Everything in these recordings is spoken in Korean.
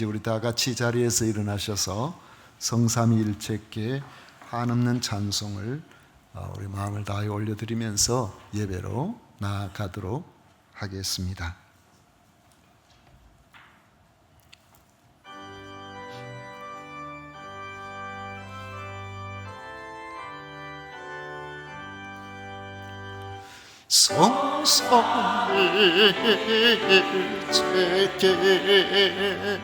이제 우리 다 같이 자리에서 일어나셔서 성삼위일체께 한없는 찬송을 우리 마음을 다하여 올려드리면서 예배로 나아가도록 하겠습니다. 성삼위일체께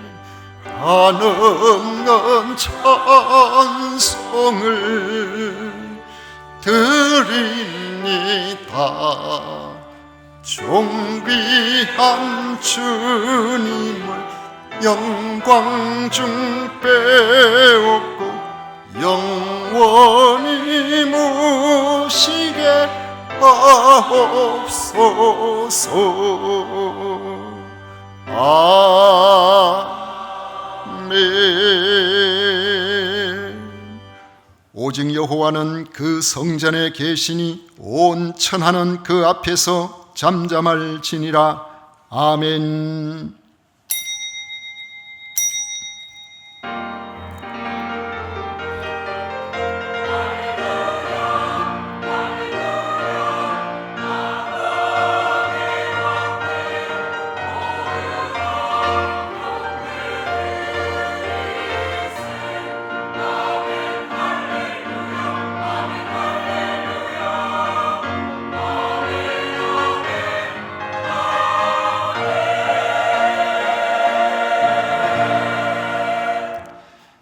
한없는 찬송을 드립니다. 존귀한 주님을 영광 중 빼앗고 영원히 모시게 하옵소서. 아멘. 오직 여호와는 그 성전에 계시니 온 천하는 그 앞에서 잠잠할지니라. 아멘.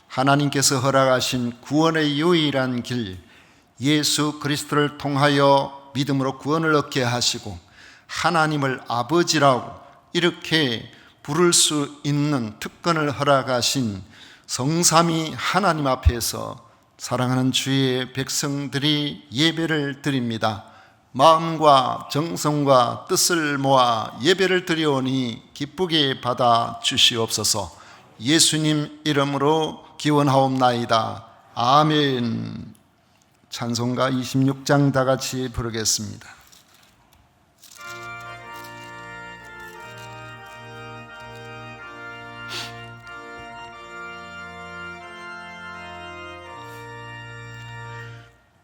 하나님께서 허락하신 구원의 유일한 길, 예수 그리스도를 통하여 믿음으로 구원을 얻게 하시고 하나님을 아버지라고 이렇게 부를 수 있는 특권을 허락하신 성삼위 하나님 앞에서 사랑하는 주의 백성들이 예배를 드립니다. 마음과 정성과 뜻을 모아 예배를 드리오니 기쁘게 받아 주시옵소서. 예수님 이름으로 기원하옵나이다. 아멘. 찬송가 26장 다 같이 부르겠습니다.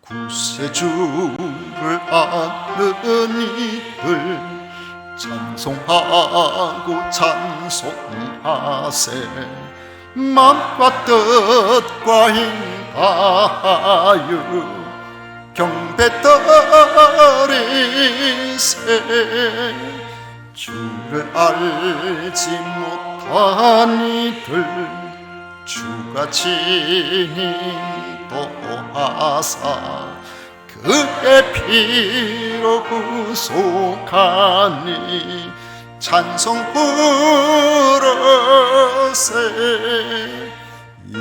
구세주를 아는 이들 찬송하고 찬송하세. 맘과 뜻과 힘하여 경배 드리세. 주를 알지 못한 이들 주가 친히 도하사 그의 피로 구속하니 찬송 부르세.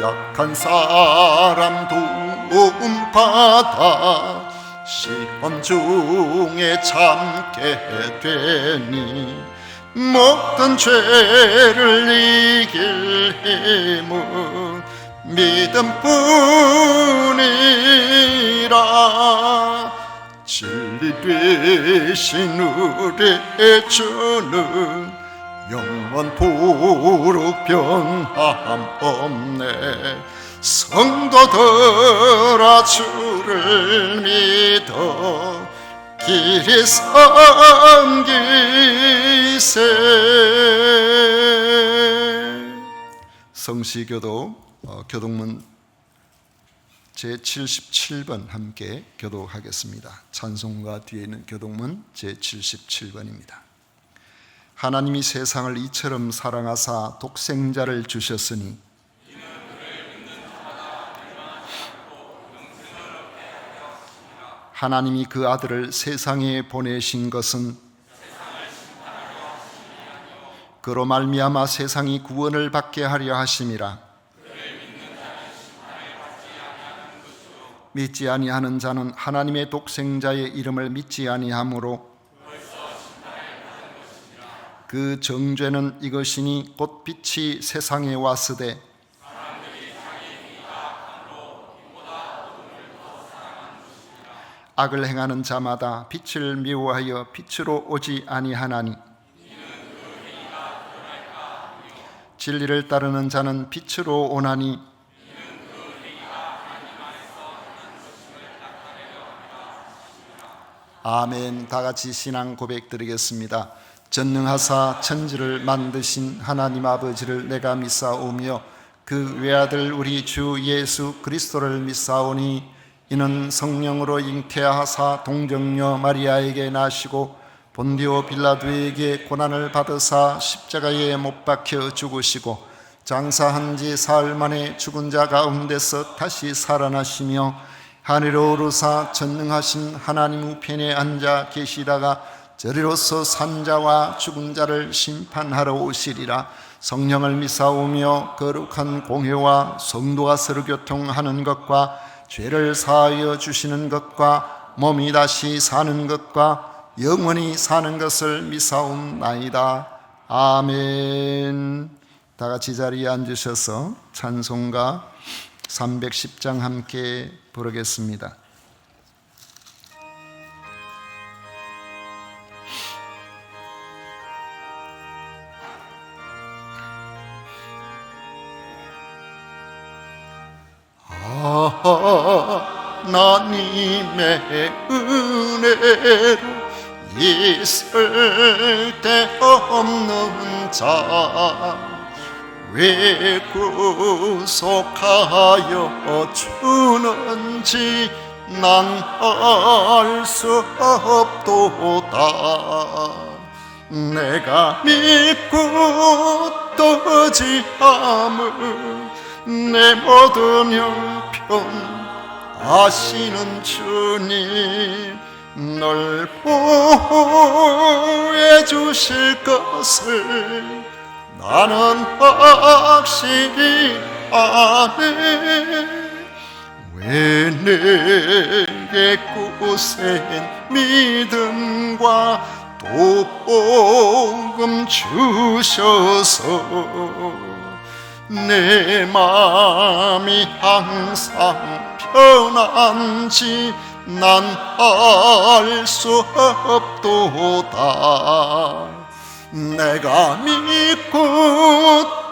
약한 사람 도움 받아 시험 중에 참게 되니 모든 죄를 이길 힘은 믿음뿐이라. 진리 되신 우리 주는 영원 보록 변함 없네. 성도들아 주를 믿어 길이 섬기세. 성시교도 교동문 제77번 함께 교독하겠습니다. 찬송가 뒤에 있는 교동문 제77번입니다. 하나님이 세상을 이처럼 사랑하사 독생자를 주셨으니 하나님이 그 아들을 세상에 보내신 것은 그로 말미암아 세상이 구원을 받게 하려 하심이라. 믿지 아니하는 자는 하나님의 독생자의 이름을 믿지 아니하므로 그 정죄는 이것이니 곧 빛이 세상에 왔으되 악을 행하는 자마다 빛을 미워하여 빛으로 오지 아니하나니 진리를 따르는 자는 빛으로 오나니 아멘. 다 같이 신앙 고백 드리겠습니다. 전능하사 천지를 만드신 하나님 아버지를 내가 믿사오며 그 외아들 우리 주 예수 그리스도를 믿사오니 이는 성령으로 잉태하사 동정녀 마리아에게 나시고 본디오 빌라도에게 고난을 받으사 십자가에 못 박혀 죽으시고 장사한 지 사흘 만에 죽은 자 가운데서 다시 살아나시며 하늘로 오르사 전능하신 하나님 우편에 앉아 계시다가 저리로서 산자와 죽은 자를 심판하러 오시리라. 성령을 믿사오며 거룩한 공회와 성도가 서로 교통하는 것과 죄를 사하여 주시는 것과 몸이 다시 사는 것과 영원히 사는 것을 믿사옵나이다. 아멘. 다 같이 자리에 앉으셔서 찬송가 310장 함께 부르겠습니다. 하나님의 은혜로 있을 데 없는 자 왜 구속하여 주는지 난 알 수 없도다. 내가 믿고 또 의지함을 내 모든 형편 아시는 주님 널 보호해 주실 것을 나는 확실히 아네. 왜 내게 굳센 믿음과 또 복음 주셔서 내 마음이 항상 편한지 난 알 수 없도다. 내가 믿고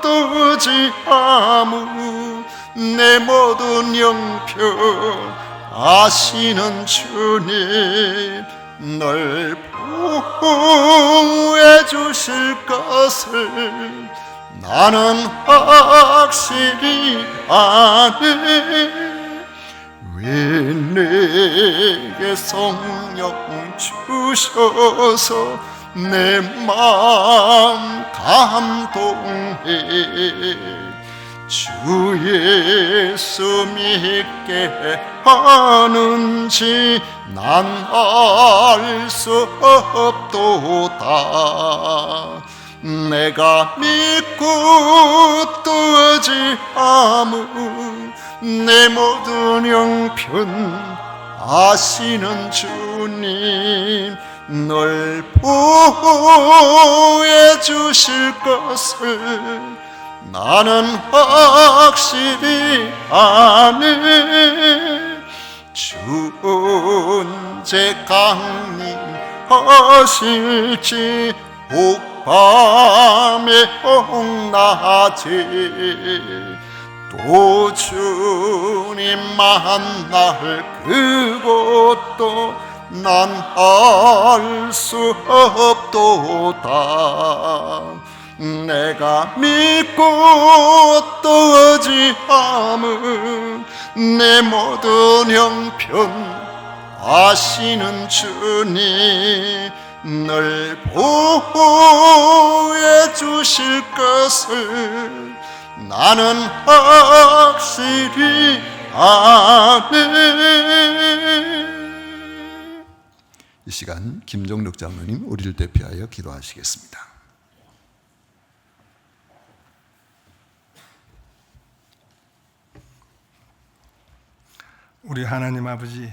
또 의지함은 내 모든 형편 아시는 주님 널 보호해 주실 것을 나는 확실히 아네. 왜 내게 성령 주셔서 내 마음 감동해 주 예수 믿게 하는지 난 알 수 없도다. 내가 믿고 또 의지함은 내 모든 형편 아시는 주님 널 보호해 주실 것을 나는 확실히 아네. 주 언제 강림하실지 혹밤에 혹낮에 또 주님 만날 그곳도 난 알 수 없도다. 내가 믿고 또 의지함은 내 모든 형편 아시는 주님 널 보호해 주실 것을 나는 확실히 아네. 이 시간 김종록 장로님 우리를 대표하여 기도하시겠습니다. 우리 하나님 아버지,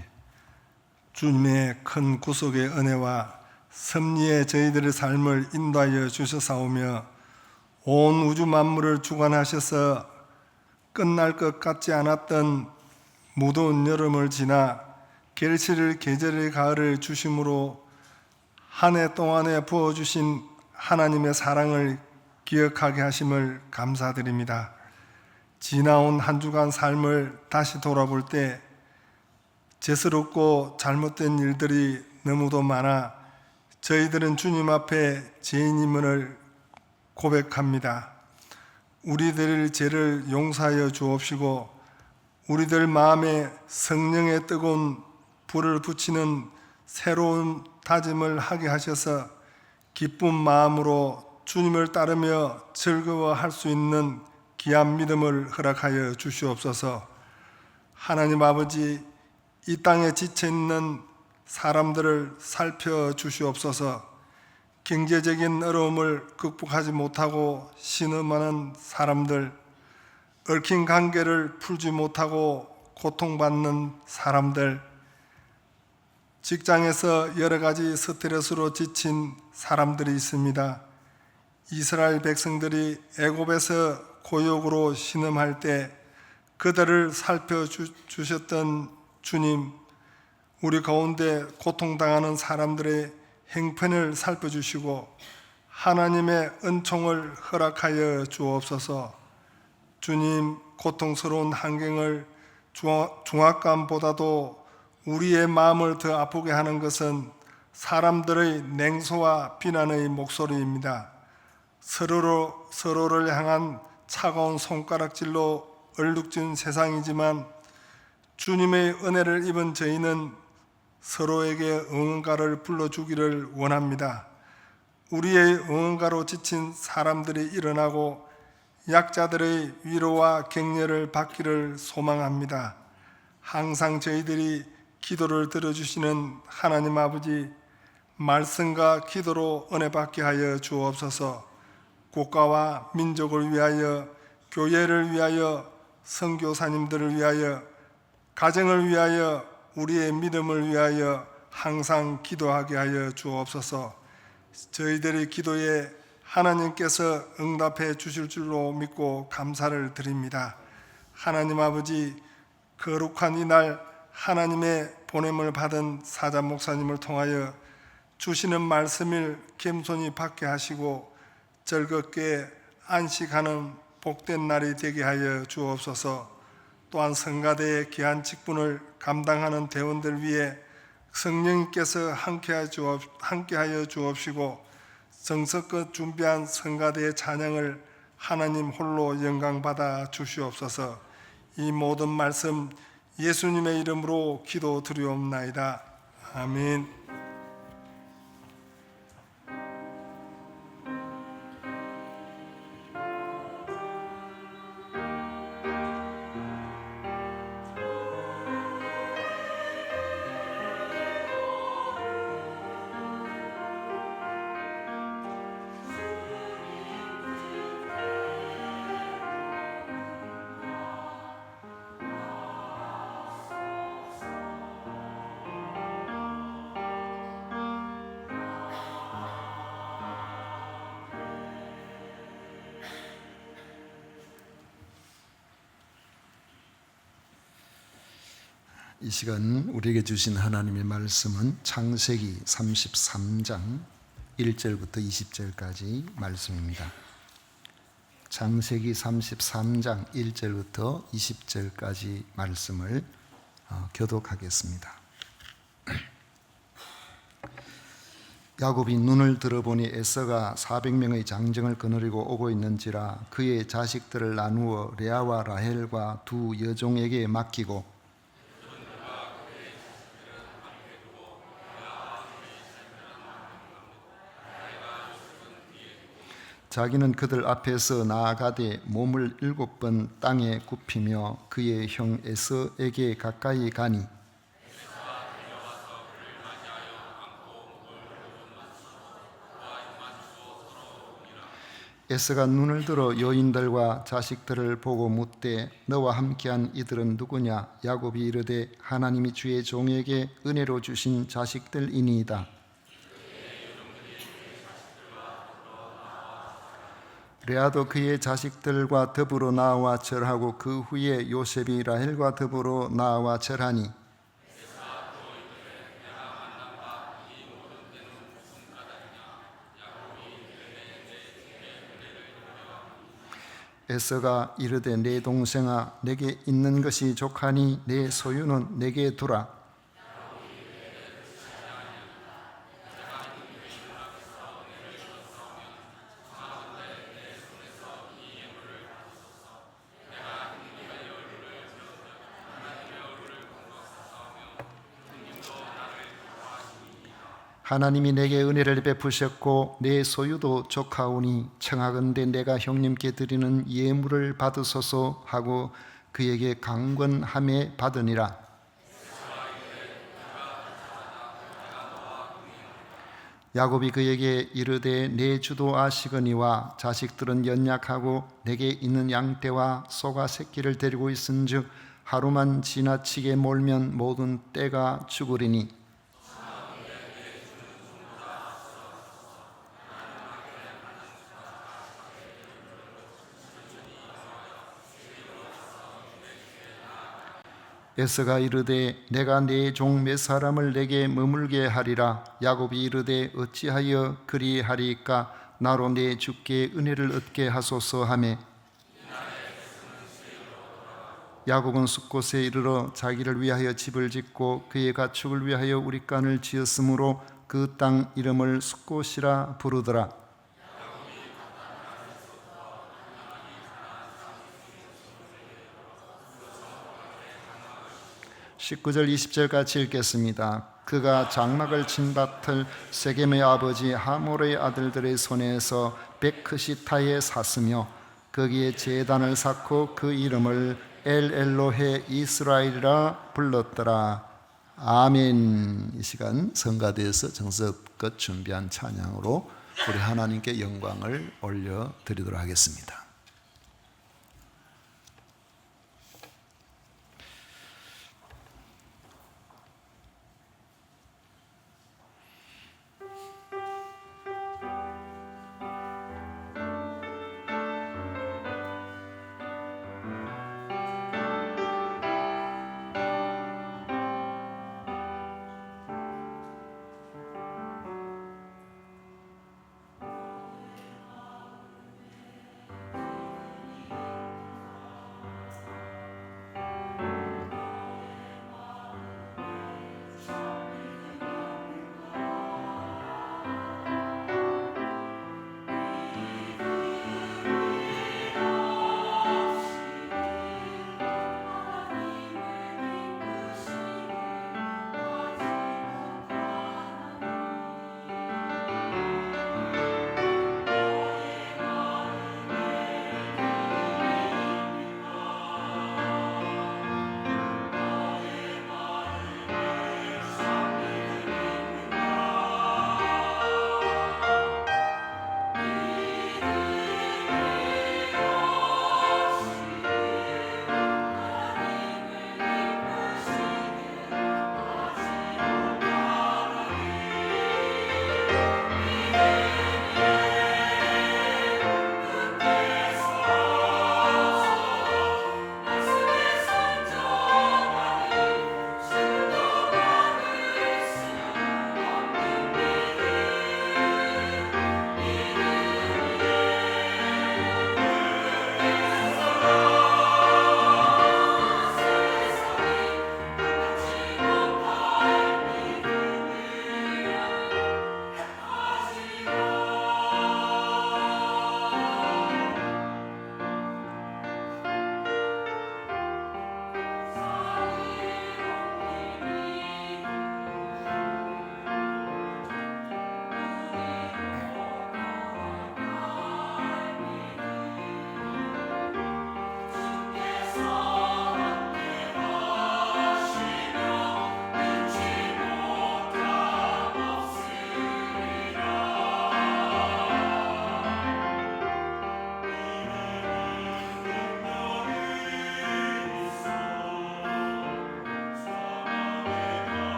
주님의 큰 구속의 은혜와 섭리의 저희들의 삶을 인도하여 주셔사오며 온 우주 만물을 주관하셔서 끝날 것 같지 않았던 무더운 여름을 지나 결실을 계절의 가을을 주심으로 한 해 동안에 부어주신 하나님의 사랑을 기억하게 하심을 감사드립니다. 지나온 한 주간 삶을 다시 돌아볼 때 죄스럽고 잘못된 일들이 너무도 많아 저희들은 주님 앞에 죄인임을 고백합니다. 우리들의 죄를 용서하여 주옵시고 우리들 마음에 성령의 뜨거운 불을 붙이는 새로운 다짐을 하게 하셔서 기쁜 마음으로 주님을 따르며 즐거워할 수 있는 귀한 믿음을 허락하여 주시옵소서. 하나님 아버지, 이 땅에 지쳐있는 사람들을 살펴주시옵소서. 경제적인 어려움을 극복하지 못하고 신음하는 사람들, 얽힌 관계를 풀지 못하고 고통받는 사람들, 직장에서 여러 가지 스트레스로 지친 사람들이 있습니다. 이스라엘 백성들이 애굽에서 고역으로 신음할 때 그들을 살펴주셨던 주님, 우리 가운데 고통당하는 사람들의 형편을 살펴주시고 하나님의 은총을 허락하여 주옵소서. 주님, 고통스러운 환경을 중압감보다도 우리의 마음을 더 아프게 하는 것은 사람들의 냉소와 비난의 목소리입니다. 서로를 향한 차가운 손가락질로 얼룩진 세상이지만 주님의 은혜를 입은 저희는 서로에게 응원가를 불러주기를 원합니다. 우리의 응원가로 지친 사람들이 일어나고 약자들의 위로와 격려를 받기를 소망합니다. 항상 저희들이 기도를 들어주시는 하나님 아버지, 말씀과 기도로 은혜 받게 하여 주옵소서. 국가와 민족을 위하여, 교회를 위하여, 선교사님들을 위하여, 가정을 위하여, 우리의 믿음을 위하여 항상 기도하게 하여 주옵소서. 저희들의 기도에 하나님께서 응답해 주실 줄로 믿고 감사를 드립니다. 하나님 아버지, 거룩한 이날 하나님의 보냄을 받은 사자 목사님을 통하여 주시는 말씀을 겸손히 받게 하시고 즐겁게 안식하는 복된 날이 되게 하여 주옵소서. 또한 성가대의 귀한 직분을 감당하는 대원들 위해 성령님께서 함께하여 주옵시고 정성껏 준비한 성가대의 찬양을 하나님 홀로 영광받아 주시옵소서. 이 모든 말씀 예수님의 이름으로 기도드리옵나이다. 아멘. 이 시간 우리에게 주신 하나님의 말씀은 창세기 33장 1절부터 20절까지 말씀입니다. 창세기 33장 1절부터 20절까지 말씀을 교독하겠습니다. 야곱이 눈을 들어보니 에서가 400명의 장정을 거느리고 오고 있는지라 그의 자식들을 나누어 레아와 라헬과 두 여종에게 맡기고 자기는 그들 앞에서 나아가되 몸을 7번 땅에 굽히며 그의 형 에서에게 가까이 가니 에서가 눈을 들어 여인들과 자식들을 보고 묻되 너와 함께한 이들은 누구냐? 야곱이 이르되 하나님이 주의 종에게 은혜로 주신 자식들이니이다. 레아도 그의 자식들과 더불어 나와 절하고 그 후에 요셉이 라헬과 더불어 나와 절하니 에서가 이르되 내 동생아 내게 있는 것이 족하니 내 소유는 내게 두라. 하나님이 내게 은혜를 베푸셨고 내 소유도 족하오니 청하건대 내가 형님께 드리는 예물을 받으소서 하고 그에게 강권함에 받으니라. 야곱이 그에게 이르되 내 주도 아시거니와 자식들은 연약하고 내게 있는 양떼와 소가 새끼를 데리고 있은즉 하루만 지나치게 몰면 모든 떼가 죽으리니 에서가 이르되 내가 네 종 몇 사람을 내게 머물게 하리라. 야곱이 이르되 어찌하여 그리하리까? 나로 내 주께 은혜를 얻게 하소서 하매 야곱은 숫곳에 이르러 자기를 위하여 집을 짓고 그의 가축을 위하여 우릿간을 지었으므로 그 땅 이름을 숫곳이라 부르더라. 19절 20절 같이 읽겠습니다. 그가 장막을 친 밭을 세겜의 아버지 하몰의 아들들의 손에서 베크시타에 샀으며 거기에 제단을 쌓고 그 이름을 엘엘로헤 이스라엘이라 불렀더라. 아멘. 이 시간 성가대에서 정성껏 준비한 찬양으로 우리 하나님께 영광을 올려드리도록 하겠습니다.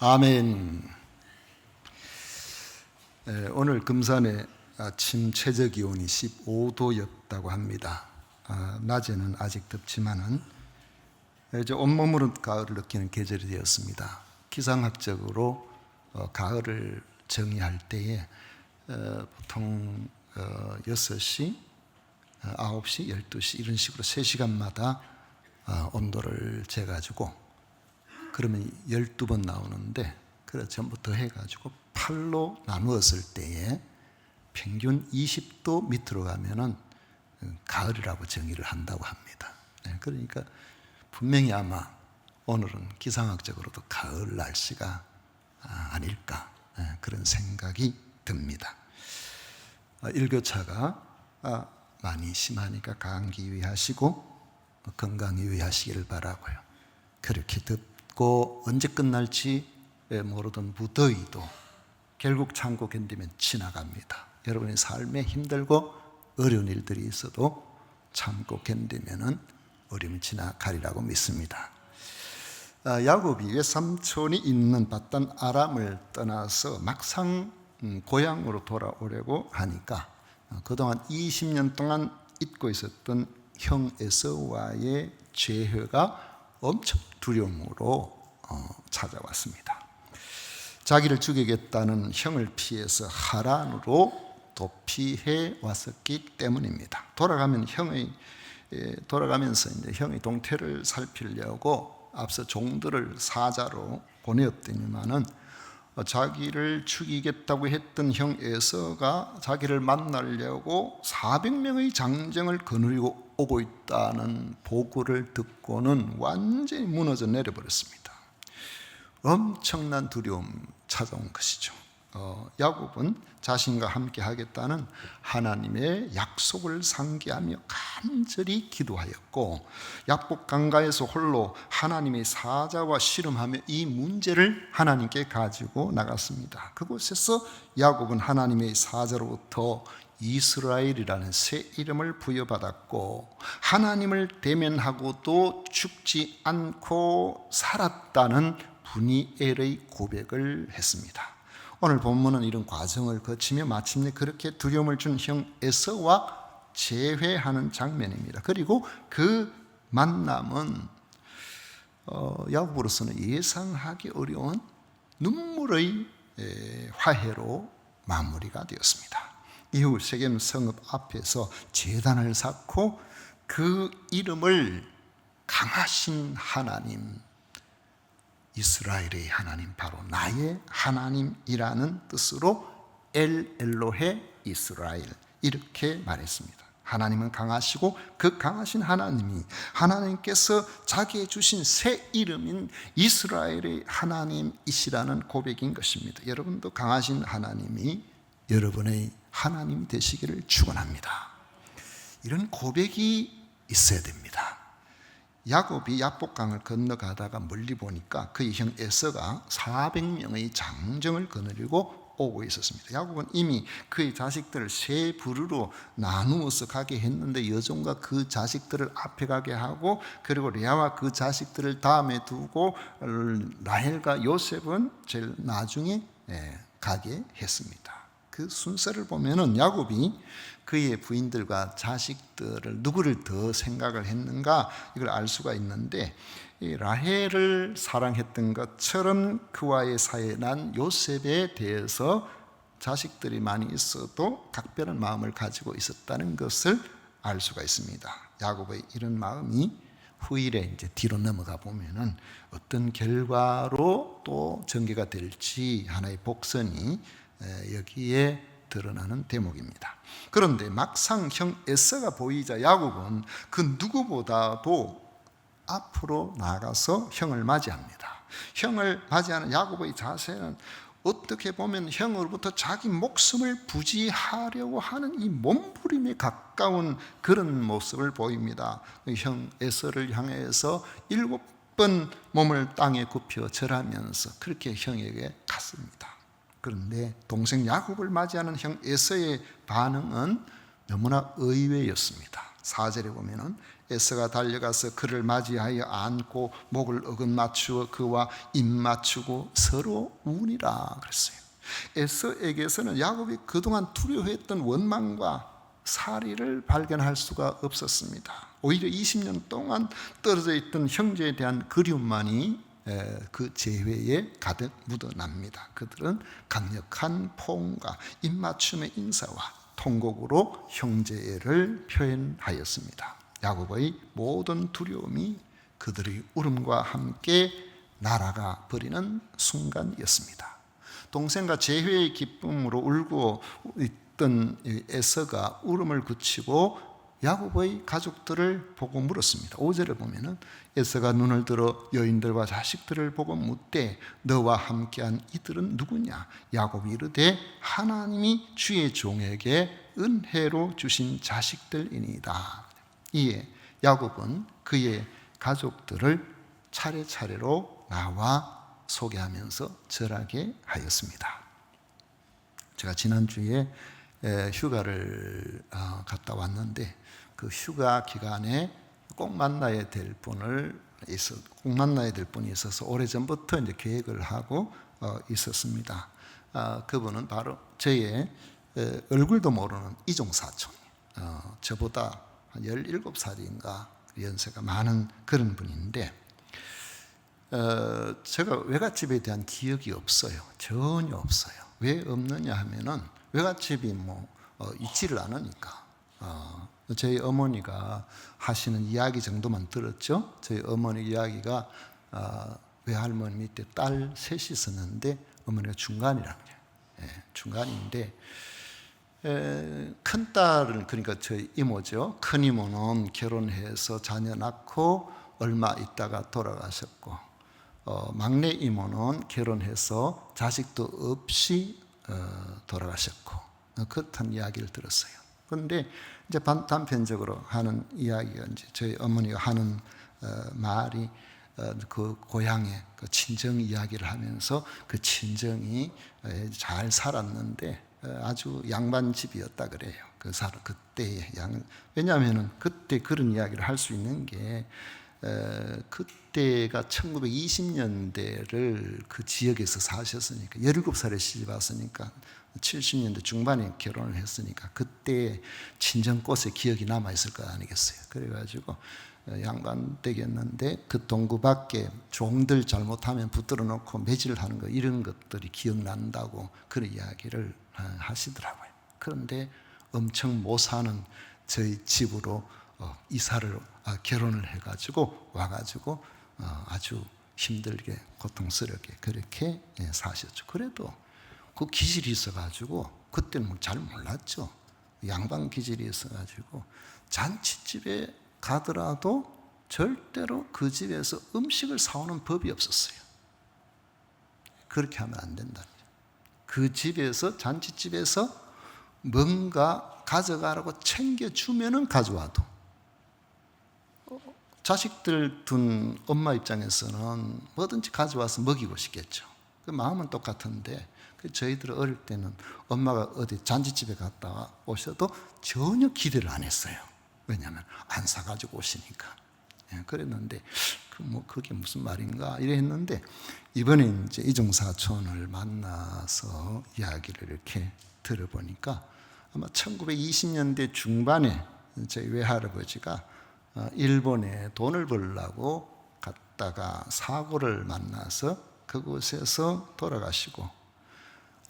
아멘. 오늘 금산의 아침 최저 기온이 15도였다고 합니다. 낮에는 아직 덥지만은 이제 온몸으로 가을을 느끼는 계절이 되었습니다. 기상학적으로 가을을 정의할 때에 보통 6시, 9시, 12시 이런 식으로 3시간마다 온도를 재가지고 그러면 12번 나오는데 그래 전부 더 해가지고 8로 나누었을 때에 평균 20도 밑으로 가면은 가을이라고 정의를 한다고 합니다. 그러니까 분명히 아마 오늘은 기상학적으로도 가을 날씨가 아닐까 그런 생각이 듭니다. 일교차가 많이 심하니까 감기 유의하시고 건강 유의하시기를 바라고요. 그렇게 덥고 언제 끝날지 모르던 무더위도 결국 참고 견디면 지나갑니다. 여러분의 삶에 힘들고 어려운 일들이 있어도 참고 견디면은 어려움이 지나가리라고 믿습니다. 야곱이 외삼촌이 있는 밧단 아람을 떠나서 막상 고향으로 돌아오려고 하니까 그동안 20년 동안 잊고 있었던 형 에서와의 재회가 엄청 두려움으로 찾아왔습니다. 자기를 죽이겠다는 형을 피해서 하란으로 도피해 왔었기 때문입니다. 돌아가면서 이제 형의 동태를 살피려고 앞서 종들을 사자로 보내었더니만은 자기를 죽이겠다고 했던 형 에서가 자기를 만나려고 400명의 장정을 거느리고 오고 있다는 보고를 듣고는 완전히 무너져 내려버렸습니다. 엄청난 두려움 찾아온 것이죠. 야곱은 자신과 함께 하겠다는 하나님의 약속을 상기하며 간절히 기도하였고 야복 강가에서 홀로 하나님의 사자와 씨름하며 이 문제를 하나님께 가지고 나갔습니다. 그곳에서 야곱은 하나님의 사자로부터 이스라엘이라는 새 이름을 부여받았고 하나님을 대면하고도 죽지 않고 살았다는 분이엘의 고백을 했습니다. 오늘 본문은 이런 과정을 거치며 마침내 그렇게 두려움을 준 형 에서와 재회하는 장면입니다. 그리고 그 만남은 야곱으로서는 예상하기 어려운 눈물의 화해로 마무리가 되었습니다. 이후 세겜 성읍 앞에서 제단을 쌓고 그 이름을 강하신 하나님, 이스라엘의 하나님, 바로 나의 하나님이라는 뜻으로 엘 엘로헤 이스라엘 이렇게 말했습니다. 하나님은 강하시고 그 강하신 하나님께서 자기의 주신 새 이름인 이스라엘의 하나님이시라는 고백인 것입니다. 여러분도 강하신 하나님이 여러분의 하나님 되시기를 축원합니다. 이런 고백이 있어야 됩니다. 야곱이 야복강을 건너가다가 멀리 보니까 그의 형 에서가 400명의 장정을 거느리고 오고 있었습니다. 야곱은 이미 그의 자식들을 세 부류로 나누어서 가게 했는데 여종과 그 자식들을 앞에 가게 하고 그리고 레아와 그 자식들을 다음에 두고 라헬과 요셉은 제일 나중에 가게 했습니다. 그 순서를 보면은 야곱이 그의 부인들과 자식들을 누구를 더 생각을 했는가 이걸 알 수가 있는데 이 라헬을 사랑했던 것처럼 그와의 사이에 난 요셉에 대해서 자식들이 많이 있어도 각별한 마음을 가지고 있었다는 것을 알 수가 있습니다. 야곱의 이런 마음이 후일에 이제 뒤로 넘어가 보면은 어떤 결과로 또 전개가 될지 하나의 복선이 여기에 드러나는 대목입니다. 그런데 막상 형 에서가 보이자 야곱은 그 누구보다도 앞으로 나가서 형을 맞이합니다. 형을 맞이하는 야곱의 자세는 어떻게 보면 형으로부터 자기 목숨을 부지하려고 하는 이 몸부림에 가까운 그런 모습을 보입니다. 형 에서를 향해서 7번 몸을 땅에 굽혀 절하면서 그렇게 형에게 갔습니다. 그런데 동생 야곱을 맞이하는 형 에서의 반응은 너무나 의외였습니다. 4절에 보면은 에서가 달려가서 그를 맞이하여 안고 목을 어긋 맞추어 그와 입 맞추고 서로 우니라 그랬어요. 에서에게서는 야곱이 그동안 두려워했던 원망과 사리를 발견할 수가 없었습니다. 오히려 20년 동안 떨어져 있던 형제에 대한 그리움만이 그 재회에 가득 묻어납니다. 그들은 강력한 포옹과 입맞춤의 인사와 통곡으로 형제애를 표현하였습니다. 야곱의 모든 두려움이 그들의 울음과 함께 날아가 버리는 순간이었습니다. 동생과 재회의 기쁨으로 울고 있던 에서가 울음을 그치고 야곱의 가족들을 보고 물었습니다. 5절을 보면은 에서가 눈을 들어 여인들과 자식들을 보고 묻되 너와 함께한 이들은 누구냐? 야곱이 이르되 하나님이 주의 종에게 은혜로 주신 자식들이니이다. 이에 야곱은 그의 가족들을 차례차례로 나와 소개하면서 절하게 하였습니다. 제가 지난주에 휴가를 갔다 왔는데 그 휴가 기간에 꼭 만나야 될 분이 있어서 오래전부터 이제 계획을 하고 있었습니다. 그분은 바로 저의 얼굴도 모르는 이종 사촌, 저보다 한 17살인가 연세가 많은 그런 분인데 제가 외갓집에 대한 기억이 없어요. 전혀 없어요. 왜 없느냐 하면은 외갓집이 있지를 않으니까. 저희 어머니가 하시는 이야기 정도만 들었죠. 저희 어머니 이야기가 외할머니 밑에 딸 셋이 있었는데 어머니가 중간이라는 거예요. 중간인데 큰 딸은 그러니까 저희 이모죠. 큰 이모는 결혼해서 자녀 낳고 얼마 있다가 돌아가셨고 막내 이모는 결혼해서 자식도 없이 돌아가셨고 그렇다는 이야기를 들었어요. 그런데 이제 단편적으로 하는 이야기가 이제 저희 어머니가 하는 말이 그 고향의 그 친정 이야기를 하면서 그 친정이 잘 살았는데 아주 양반집이었다 그래요. 그때의 왜냐하면은 그때 그런 이야기를 할 수 있는 게 그때가 1920년대를 그 지역에서 사셨으니까 17살에 시집 왔으니까 70년대 중반에 결혼을 했으니까 그때 친정꽃의 기억이 남아있을 거 아니겠어요. 그래가지고 양반 되겠는데 그 동구 밖에 종들 잘못하면 붙들어 놓고 매질을 하는 거 이런 것들이 기억난다고 그런 이야기를 하시더라고요. 그런데 엄청 못 사는 저희 집으로 결혼을 해가지고 와가지고 아주 힘들게 고통스럽게 그렇게 사셨죠. 그래도 그 기질이 있어가지고 그때는 잘 몰랐죠. 양반 기질이 있어가지고 잔치집에 가더라도 절대로 그 집에서 음식을 사오는 법이 없었어요. 그렇게 하면 안 된다. 그 집에서 잔치집에서 뭔가 가져가라고 챙겨주면은 가져와도 자식들 둔 엄마 입장에서는 뭐든지 가져와서 먹이고 싶겠죠. 그 마음은 똑같은데 저희들 어릴 때는 엄마가 어디 잔치집에 갔다 오셔도 전혀 기대를 안 했어요. 왜냐하면 안 사가지고 오시니까. 그랬는데 그게 무슨 말인가 이래 했는데 이번에 이제 이종사촌을 만나서 이야기를 이렇게 들어보니까 아마 1920년대 중반에 저희 외할아버지가 일본에 돈을 벌려고 갔다가 사고를 만나서 그곳에서 돌아가시고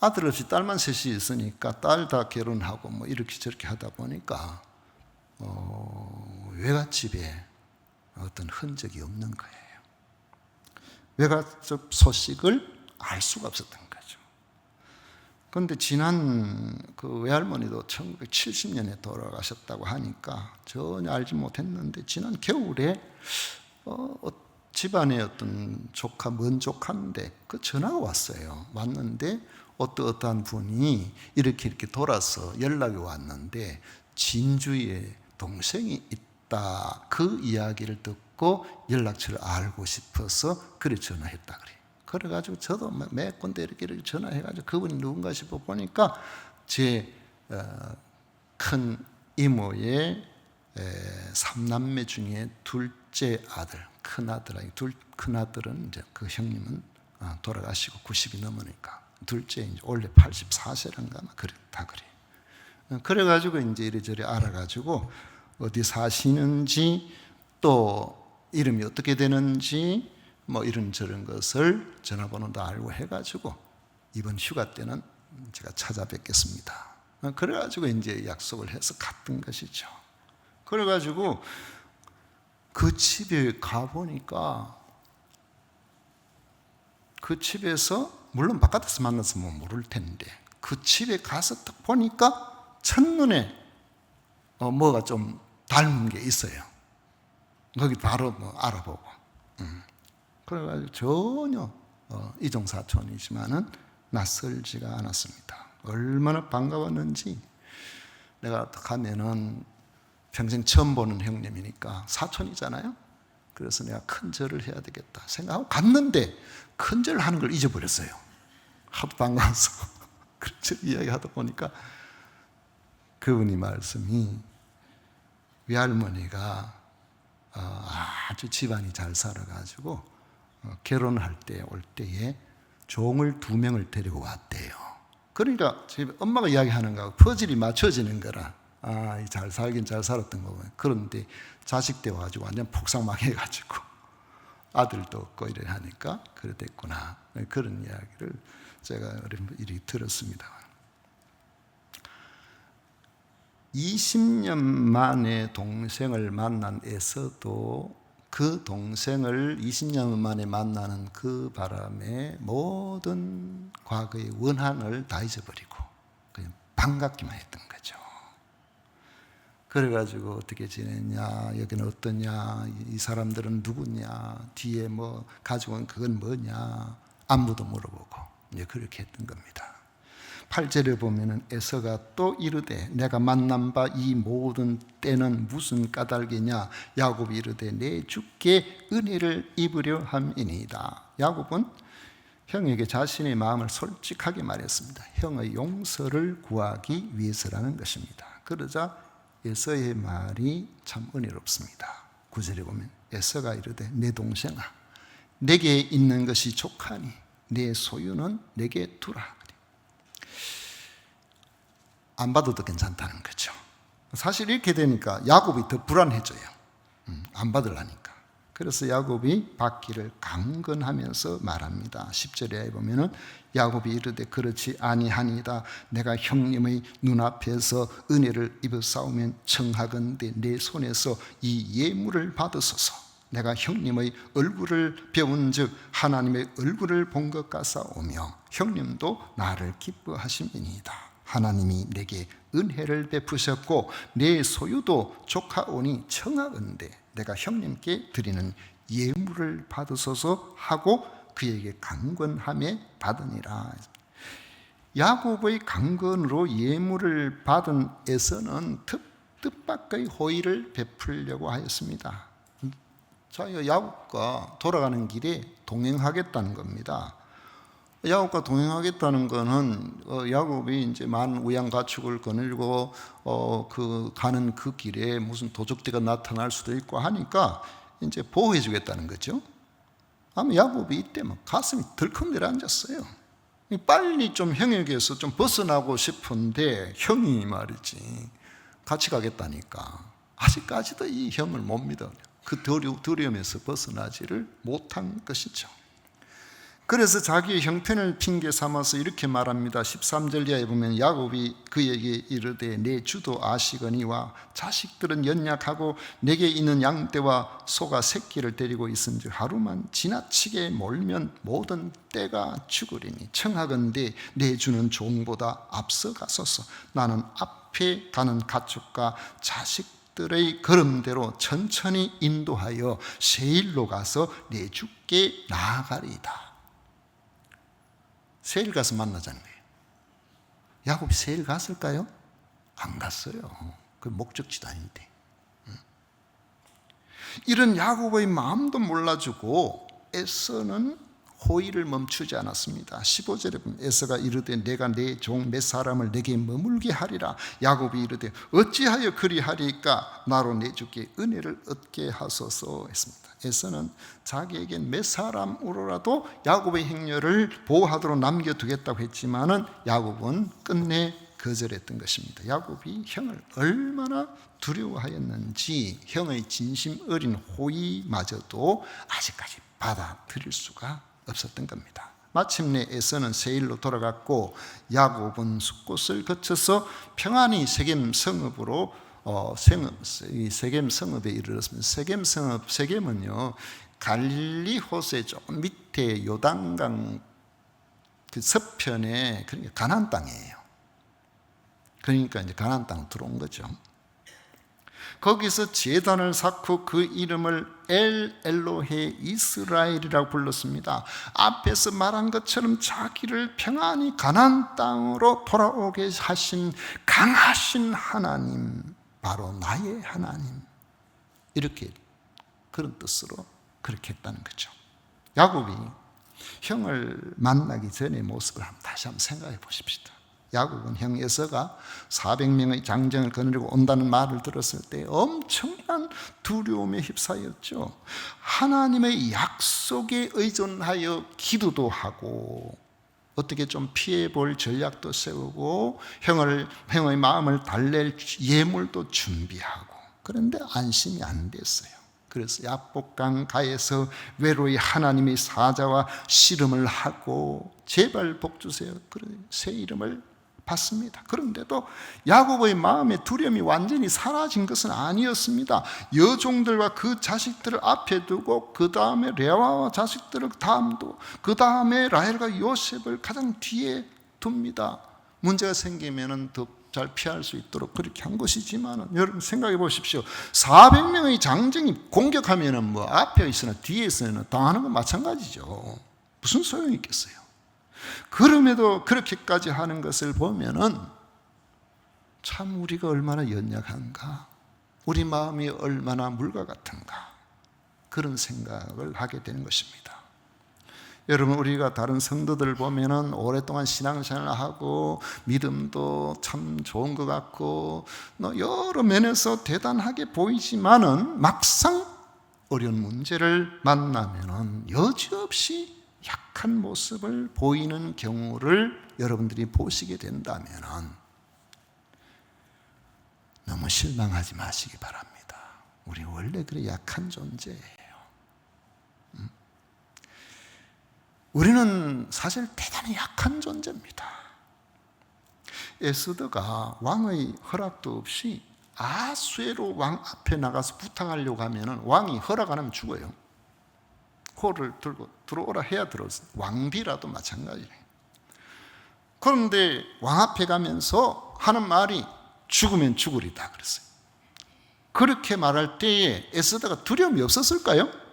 아들 없이 딸만 셋이 있으니까 딸 다 결혼하고 이렇게 저렇게 하다 보니까 외갓집에 어떤 흔적이 없는 거예요. 외갓집 소식을 알 수가 없었던 거죠. 그런데 지난 그 외할머니도 1970년에 돌아가셨다고 하니까 전혀 알지 못했는데 지난 겨울에 집안에 어떤 먼 조카인데 그 전화가 왔어요. 왔는데 어떠한 분이 이렇게 돌아서 연락이 왔는데 진주에 동생이 있다. 그 이야기를 듣고 연락처를 알고 싶어서 그래 전화했다 그래요. 그래가지고 저도 몇 군데 이렇게 전화해가지고 그분이 누군가 싶어 보니까 제 큰 이모의 삼남매 중에 둘째 아들, 큰아들은 이제 그 형님은 돌아가시고 90이 넘으니까 둘째 이제 원래 84세란가 다 그래요. 그래가지고 이제 이래저래 알아가지고 어디 사시는지 또 이름이 어떻게 되는지 뭐 이런저런 것을 전화번호도 알고 해가지고 이번 휴가 때는 제가 찾아뵙겠습니다. 그래가지고 이제 약속을 해서 갔던 것이죠. 그래가지고 그 집에 가보니까 그 집에서 물론 바깥에서 만났으면 모를 텐데 그 집에 가서 딱 보니까 첫눈에 뭐가 좀 닮은 게 있어요. 거기 바로 알아보고 그래가지고 전혀 이종사촌이지만은 낯설지가 않았습니다. 얼마나 반가웠는지 내가 가면은 평생 처음 보는 형님이니까 사촌이잖아요. 그래서 내가 큰 절을 해야 되겠다 생각하고 갔는데 큰 절을 하는 걸 잊어버렸어요. 하도 반가워서 그래서 이야기하다 보니까 그분이 말씀이 외할머니가 아주 집안이 잘 살아가지고 결혼할 때 올 때에 종을 2명을 데리고 왔대요. 그러니까 집에 엄마가 이야기하는 거하고 퍼즐이 맞춰지는 거라 잘 살긴 잘 살았던 거고요. 그런데 자식 때 와가지고 완전 폭삭망해가지고 아들도 없고 이래 하니까 그래 됐구나. 그런 이야기를 제가 이렇게 들었습니다. 20년 만에 동생을 만난 에서도 그 동생을 20년 만에 만나는 그 바람에 모든 과거의 원한을 다 잊어버리고 그냥 반갑기만 했던 거죠. 그래가지고 어떻게 지냈냐, 여기는 어떠냐, 이 사람들은 누구냐, 뒤에 뭐 가지고 온 그건 뭐냐, 안부도 물어보고 이제 그렇게 했던 겁니다. 8절에 보면은 에서가 또 이르되 내가 만난 바 이 모든 때는 무슨 까닭이냐, 야곱이 이르되 내 주께 은혜를 입으려 함이니이다. 야곱은 형에게 자신의 마음을 솔직하게 말했습니다. 형의 용서를 구하기 위해서라는 것입니다. 그러자 에서의 말이 참 은혜롭습니다. 9절에 보면 에서가 이르되 내 동생아 내게 있는 것이 족하니 내 소유는 내게 두라. 안 받아도 괜찮다는 거죠. 사실 이렇게 되니까 야곱이 더 불안해져요. 안 받으려니까. 그래서 야곱이 받기를 강건하면서 말합니다. 10절에 보면은 야곱이 이르되 그렇지 아니하니이다. 내가 형님의 눈앞에서 은혜를 입었사오면 청하건대 내 손에서 이 예물을 받으소서. 내가 형님의 얼굴을 배운 즉 하나님의 얼굴을 본 것 같사오며 형님도 나를 기뻐하심이니이다. 하나님이 내게 은혜를 베푸셨고 내 소유도 족하오니 청하건대 내가 형님께 드리는 예물을 받으소서 하고 그에게 강권하며 받으니라. 야곱의 강권으로 예물을 받은 에서는 뜻밖의 호의를 베풀려고 하였습니다. 자기가 야곱과 돌아가는 길에 동행하겠다는 겁니다. 야곱과 동행하겠다는 것은 야곱이 이제 많은 우양가축을 거느리고 가는 그 길에 무슨 도적대가 나타날 수도 있고 하니까 이제 보호해 주겠다는 거죠. 아마 야곱이 이때 막 가슴이 덜컥 내려앉았어요. 빨리 좀 형에게서 좀 벗어나고 싶은데 형이 말이지 같이 가겠다니까 아직까지도 이 형을 못 믿어. 그 두려움에서 벗어나지를 못한 것이죠. 그래서 자기의 형편을 핑계 삼아서 이렇게 말합니다. 13절 이하에 보면 야곱이 그에게 이르되 내 주도 아시거니와 자식들은 연약하고 내게 있는 양떼와 소가 새끼를 데리고 있은즉 하루만 지나치게 몰면 모든 떼가 죽으리니 청하건대 내 주는 종보다 앞서가소서. 나는 앞에 가는 가축과 자식들의 걸음대로 천천히 인도하여 세일로 가서 내 주께 나아가리이다. 세일 가서 만나자는 거예요. 야곱이 세일 갔을까요? 안 갔어요. 그 목적지도 아닌데. 이런 야곱의 마음도 몰라주고 에서는 호의를 멈추지 않았습니다. 15절에 보면 에서가 이르되 내가 내 종 몇 사람을 내게 머물게 하리라. 야곱이 이르되 어찌하여 그리하리까 나로 내 주께 은혜를 얻게 하소서 했습니다. 에서는 자기에겐 몇 사람으로라도 야곱의 행렬을 보호하도록 남겨두겠다고 했지만은 야곱은 끝내 거절했던 것입니다. 야곱이 형을 얼마나 두려워하였는지 형의 진심 어린 호의마저도 아직까지 받아들일 수가 없었던 겁니다. 마침내 에서는 세일로 돌아갔고 야곱은 숫곳을 거쳐서 평안히 세겜 성읍으로 세겜 성읍에 이르렀습니다. 세겜 성읍, 세겜은요 갈릴리 호수의 조금 밑에 요단강 그 서편에 그러니까 가나안 땅이에요. 그러니까 이제 가나안 땅 들어온 거죠. 거기서 제단을 쌓고 그 이름을 엘로헤 이스라엘이라고 불렀습니다. 앞에서 말한 것처럼 자기를 평안히 가나안 땅으로 돌아오게 하신 강하신 하나님, 바로 나의 하나님, 이렇게 그런 뜻으로 그렇게 했다는 거죠. 야곱이 형을 만나기 전의 모습을 다시 한번 생각해 보십시다. 야곱은 형 에서가 400명의 장정을 거느리고 온다는 말을 들었을 때 엄청난 두려움에 휩싸였죠. 하나님의 약속에 의존하여 기도도 하고 어떻게 좀 피해볼 전략도 세우고 형의 마음을 달랠 예물도 준비하고, 그런데 안심이 안 됐어요. 그래서 야복강 가에서 외로이 하나님의 사자와 씨름을 하고 제발 복 주세요. 그런 새 이름을 받습니다. 그런데도 야곱의 마음의 두려움이 완전히 사라진 것은 아니었습니다. 여종들과 그 자식들을 앞에 두고 그 다음에 레아와 자식들을 다음도 그 다음에 라헬과 요셉을 가장 뒤에 둡니다. 문제가 생기면은 더 잘 피할 수 있도록 그렇게 한 것이지만 여러분 생각해 보십시오. 400명의 장정이 공격하면은 뭐 앞에 있으나 뒤에 있으나 당하는 건 마찬가지죠. 무슨 소용이 있겠어요? 그럼에도 그렇게까지 하는 것을 보면은 참 우리가 얼마나 연약한가, 우리 마음이 얼마나 물과 같은가, 그런 생각을 하게 되는 것입니다. 여러분, 우리가 다른 성도들 보면은 오랫동안 신앙생활을 하고 믿음도 참 좋은 것 같고 여러 면에서 대단하게 보이지만은 막상 어려운 문제를 만나면은 여지없이 약한 모습을 보이는 경우를 여러분들이 보시게 된다면은 너무 실망하지 마시기 바랍니다. 우리 원래 그래 약한 존재예요. 우리는 사실 대단히 약한 존재입니다. 에스더가 왕의 허락도 없이 아수에로 왕 앞에 나가서 부탁하려고 하면 왕이 허락 안 하면 죽어요. 호를 들고 들어오라 해야 들어오세요. 왕비라도 마찬가지예요. 그런데 왕 앞에 가면서 하는 말이 죽으면 죽으리다 그랬어요. 그렇게 말할 때에 에스더가 두려움이 없었을까요?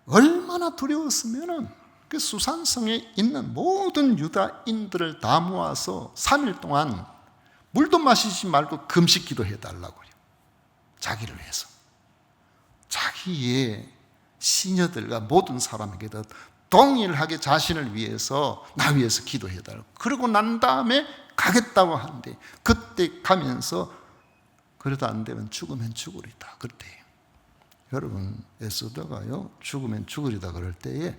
얼마나 두려웠으면 그 수산성에 있는 모든 유다인들을 다 모아서 3일 동안 물도 마시지 말고 금식 기도해달라고요. 자기를 위해서. 자기의 시녀들과 모든 사람에게도 동일하게 자신을 위해서 나 위해서 기도해달라고. 그러고 난 다음에 가겠다고 하는데 그때 가면서 그래도 안 되면 죽으면 죽으리다 그때. 여러분, 에스더가요 죽으면 죽으리다 그럴 때에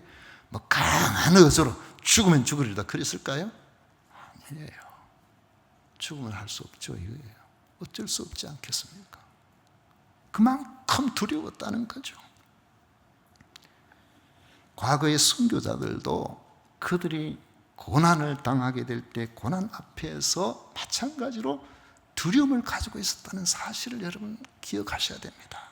뭐 강한 의지로 죽으면 죽으리다 그랬을까요? 아니에요. 죽으면 할 수 없죠. 이거예요. 어쩔 수 없지 않겠습니까? 그만큼 두려웠다는 거죠. 과거의 선교자들도 그들이 고난을 당하게 될 때 고난 앞에서 마찬가지로 두려움을 가지고 있었다는 사실을 여러분 기억하셔야 됩니다.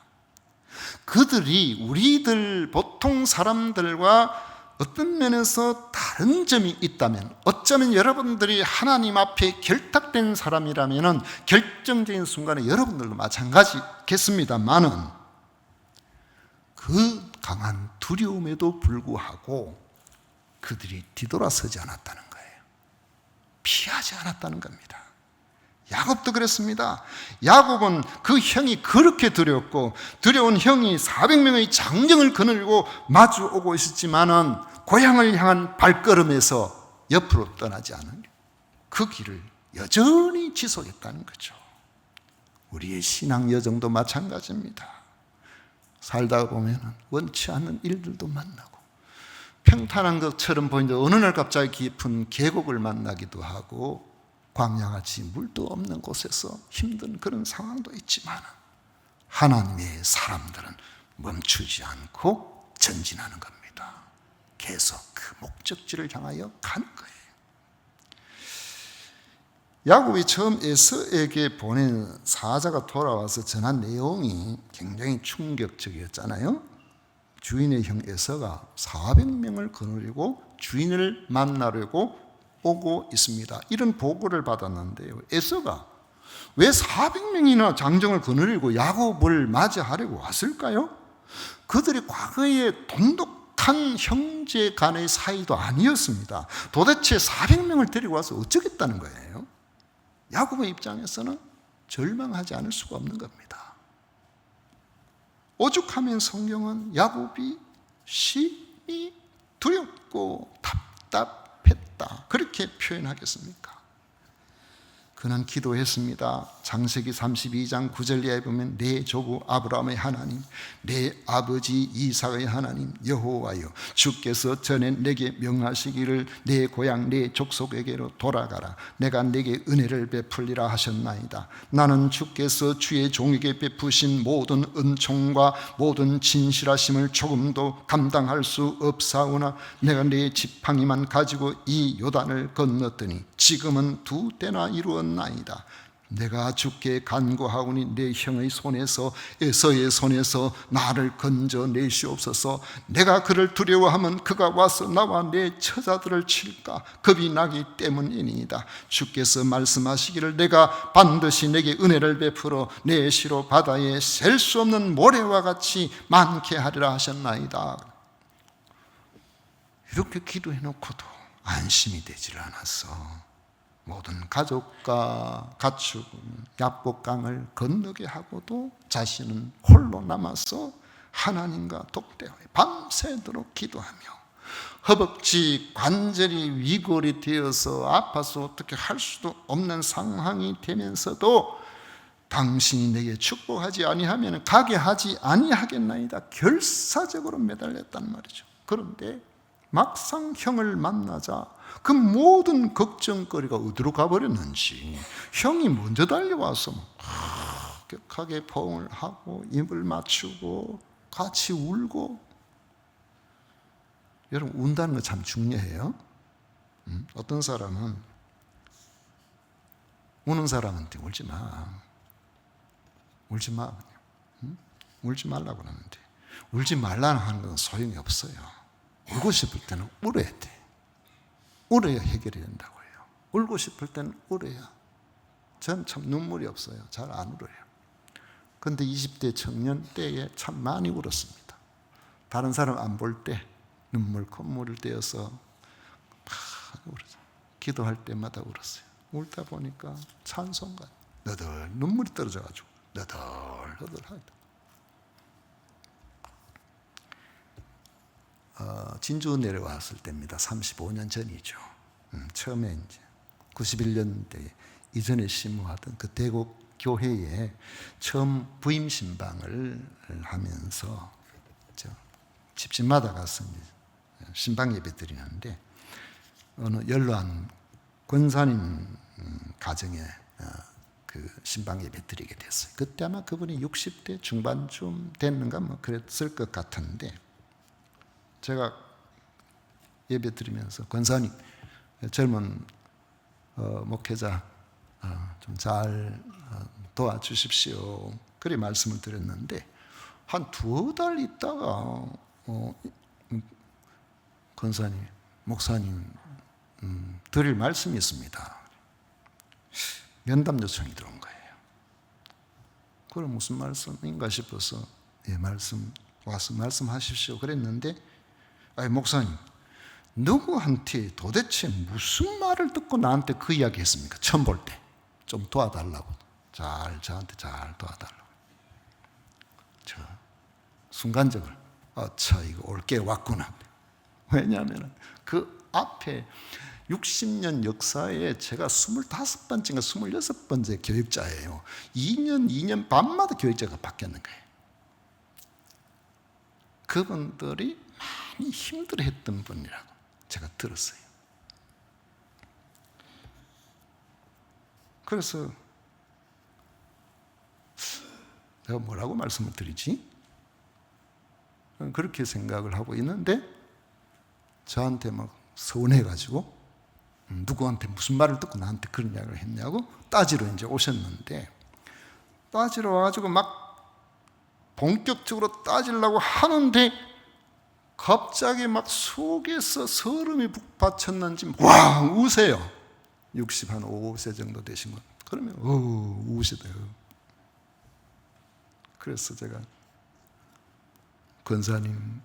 그들이 우리들 보통 사람들과 어떤 면에서 다른 점이 있다면, 어쩌면 여러분들이 하나님 앞에 결탁된 사람이라면 결정적인 순간에 여러분들도 마찬가지겠습니다만은 그 강한 두려움에도 불구하고 그들이 뒤돌아서지 않았다는 거예요. 피하지 않았다는 겁니다. 야곱도 그랬습니다. 야곱은 그 형이 그렇게 두렵고 두려운 형이 400명의 장정을 거느리고 마주오고 있었지만은 고향을 향한 발걸음에서 옆으로 떠나지 않은 그 길을 여전히 지속했다는 거죠. 우리의 신앙 여정도 마찬가지입니다. 살다가 보면 원치 않는 일들도 만나고 평탄한 것처럼 보이는데 어느 날 갑자기 깊은 계곡을 만나기도 하고 광야같이 물도 없는 곳에서 힘든 그런 상황도 있지만 하나님의 사람들은 멈추지 않고 전진하는 겁니다. 계속 그 목적지를 향하여 가는 거예요. 야곱이 처음 에서에게 보낸 사자가 돌아와서 전한 내용이 굉장히 충격적이었잖아요. 주인의 형 에서가 400명을 거느리고 주인을 만나려고 오고 있습니다. 이런 보고를 받았는데요. 에서가 왜 400명이나 장정을 거느리고 야곱을 맞이하려고 왔을까요? 그들이 과거에 돈독한 형제 간의 사이도 아니었습니다. 도대체 400명을 데리고 와서 어쩌겠다는 거예요? 야곱의 입장에서는 절망하지 않을 수가 없는 겁니다. 오죽하면 성경은 야곱이 심히 두렵고 답답했다 그렇게 표현하겠습니까? 그는 기도했습니다. 창세기 32장 9절 이하에 보면 내 조부 아브라함의 하나님, 내 아버지 이삭의 하나님 여호와여, 주께서 전에 내게 명하시기를 내 고향 내 족속에게로 돌아가라. 내가 내게 은혜를 베풀리라 하셨나이다. 나는 주께서 주의 종에게 베푸신 모든 은총과 모든 진실하심을 조금도 감당할 수 없사오나 내가 내 지팡이만 가지고 이 요단을 건넜더니 지금은 2때나 이루었나이다. 내가 주께 간구하오니 내 형의 손에서 에서의 손에서 나를 건져내시옵소서. 내가 그를 두려워하면 그가 와서 나와 내 처자들을 칠까 겁이 나기 때문이니이다. 주께서 말씀하시기를 내가 반드시 내게 은혜를 베풀어 내 시로 바다에 셀 수 없는 모래와 같이 많게 하리라 하셨나이다. 이렇게 기도해놓고도 안심이 되질 않았어. 모든 가족과 가축 야복강을 건너게 하고도 자신은 홀로 남아서 하나님과 독대하여 밤새도록 기도하며 허벅지 관절이 위골이 되어서 아파서 어떻게 할 수도 없는 상황이 되면서도 당신이 내게 축복하지 아니하면 가게 하지 아니하겠나이다 결사적으로 매달렸단 말이죠. 그런데 막상 형을 만나자 그 모든 걱정거리가 어디로 가버렸는지 형이 먼저 달려와서 격하게 포옹을 하고 입을 맞추고 같이 울고. 여러분 운다는 거 참 중요해요. 어떤 사람은 우는 사람한테 울지 마 울지 마 울지 말라고 하는데 울지 말라는 하는 건 소용이 없어요. 울고 싶을 때는 울어야 돼. 울어야 해결이 된다고 해요. 울고 싶을 때는 울어야. 전 참 눈물이 없어요. 잘 안 울어요. 그런데 20대 청년 때에 참 많이 울었습니다. 다른 사람 안 볼 때 눈물 콧물을 떼어서 막 울었어요. 기도할 때마다 울었어요. 울다 보니까 찬송가 너덜 눈물이 떨어져가지고 너덜너덜하다. 진주 내려왔을 때입니다. 35년 전이죠. 처음에 이제 91년대 이전에 심호하던 그 대곡 교회에 처음 부임 신방을 하면서 집집마다 가서 신방 예배 드리는데 어느 연로한 권사님 가정에 그 신방 예배 드리게 됐어요. 그때 아마 그분이 60대 중반쯤 됐는가 뭐 그랬을 것 같은데 제가 예배 드리면서 권사님 젊은 목회자 좀 잘 도와주십시오 그렇게 말씀을 드렸는데 한 2달 있다가 권사님 목사님 드릴 말씀이 있습니다. 면담 요청이 들어온 거예요. 그럼 무슨 말씀인가 싶어서 와서 말씀하십시오 그랬는데 목사님 누구한테 도대체 무슨 말을 듣고 나한테 그 이야기 했습니까? 처음 볼 때 좀 도와달라고, 저한테 잘 도와달라고. 저 순간적으로 이거 올게 왔구나. 왜냐하면 그 앞에 60년 역사에 제가 25번째인가 26번째 교육자예요. 2년 반마다 교육자가 바뀌었는 거예요. 그분들이 많이 힘들어했던 분이라고 제가 들었어요. 그래서 내가 뭐라고 말씀을 드리지? 그렇게 생각을 하고 있는데 저한테 막 서운해가지고 누구한테 무슨 말을 듣고 나한테 그런 이야기를 했냐고 따지러 이제 오셨는데, 따지러 와가지고 막 본격적으로 따지려고 하는데 갑자기 막 속에서 서름이 북받쳤는지 와 우세요. 65세 정도 되신 분. 그러면 우시대요. 그래서 제가 권사님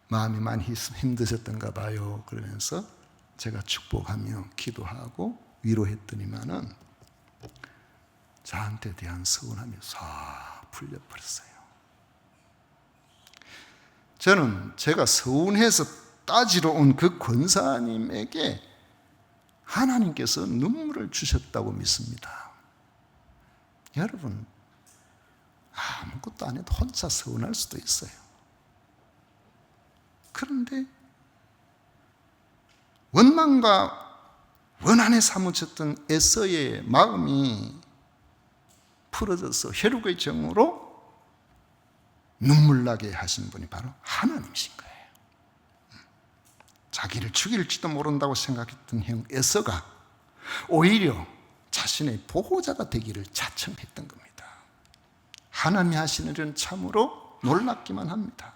마음이 많이 힘드셨던가 봐요. 그러면서 제가 축복하며 기도하고 위로했더니만은 저한테 대한 서운함이 싹 풀려버렸어요. 저는 제가 서운해서 따지러 온 그 권사님에게 하나님께서 눈물을 주셨다고 믿습니다. 여러분, 아무것도 안 해도 혼자 서운할 수도 있어요. 그런데 원망과 원한에 사무쳤던 에서의 마음이 풀어져서 혈육의 정으로 눈물 나게 하신 분이 바로 하나님이신 거예요. 자기를 죽일지도 모른다고 생각했던 형 에서가 오히려 자신의 보호자가 되기를 자청했던 겁니다. 하나님이 하시는 일은 참으로 놀랍기만 합니다.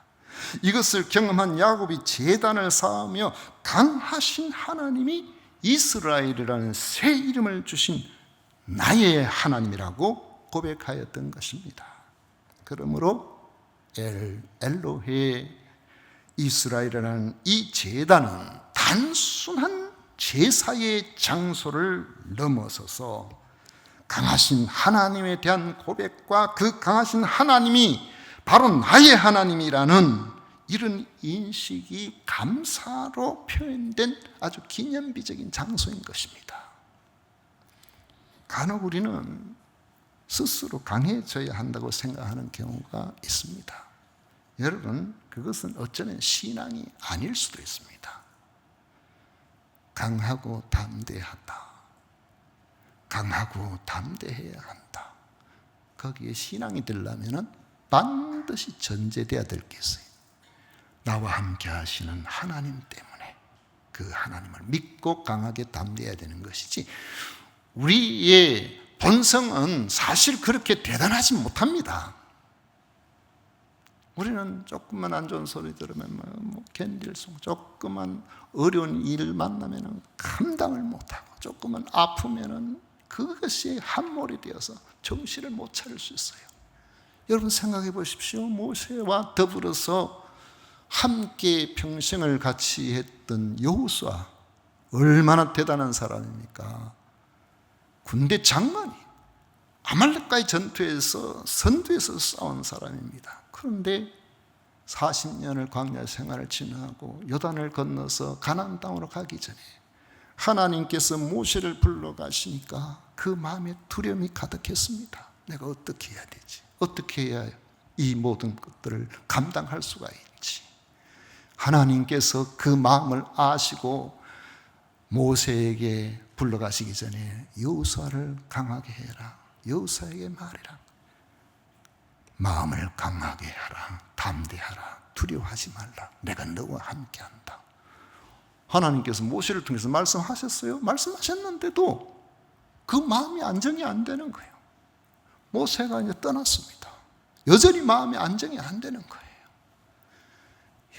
이것을 경험한 야곱이 제단을 쌓으며 강하신 하나님이 이스라엘이라는 새 이름을 주신 나의 하나님이라고 고백하였던 것입니다. 그러므로 엘로헤 이스라엘이라는 이 제단은 단순한 제사의 장소를 넘어서서 강하신 하나님에 대한 고백과 그 강하신 하나님이 바로 나의 하나님이라는 이런 인식이 감사로 표현된 아주 기념비적인 장소인 것입니다. 간혹 우리는 스스로 강해져야 한다고 생각하는 경우가 있습니다. 여러분, 그것은 어쩌면 신앙이 아닐 수도 있습니다. 강하고 담대하다. 강하고 담대해야 한다. 거기에 신앙이 되려면 반드시 전제돼야 될 게 있어요. 나와 함께 하시는 하나님 때문에 그 하나님을 믿고 강하게 담대해야 되는 것이지, 우리의 본성은 사실 그렇게 대단하지 못합니다. 우리는 조금만 안 좋은 소리 들으면 견딜 수, 조금만 어려운 일 만나면 감당을 못하고, 조금만 아프면 그것이 함몰이 되어서 정신을 못 차릴 수 있어요. 여러분 생각해 보십시오. 모세와 더불어서 함께 평생을 같이 했던 여호수아, 얼마나 대단한 사람입니까? 군대 장관이 아말렉과의 전투에서 선두에서 싸운 사람입니다. 그런데 40년을 광야 생활을 지나고 요단을 건너서 가나안 땅으로 가기 전에 하나님께서 모세를 불러가시니까 그 마음에 두려움이 가득했습니다. 내가 어떻게 해야 되지? 어떻게 해야 이 모든 것들을 감당할 수가 있지? 하나님께서 그 마음을 아시고 모세에게 불러가시기 전에 여호수아를 강하게 해라. 여호수아에게 말해라. 마음을 강하게 하라. 담대하라. 두려워하지 말라. 내가 너와 함께한다. 하나님께서 모세를 통해서 말씀하셨어요. 말씀하셨는데도 그 마음이 안정이 안 되는 거예요. 모세가 이제 떠났습니다. 여전히 마음이 안정이 안 되는 거예요.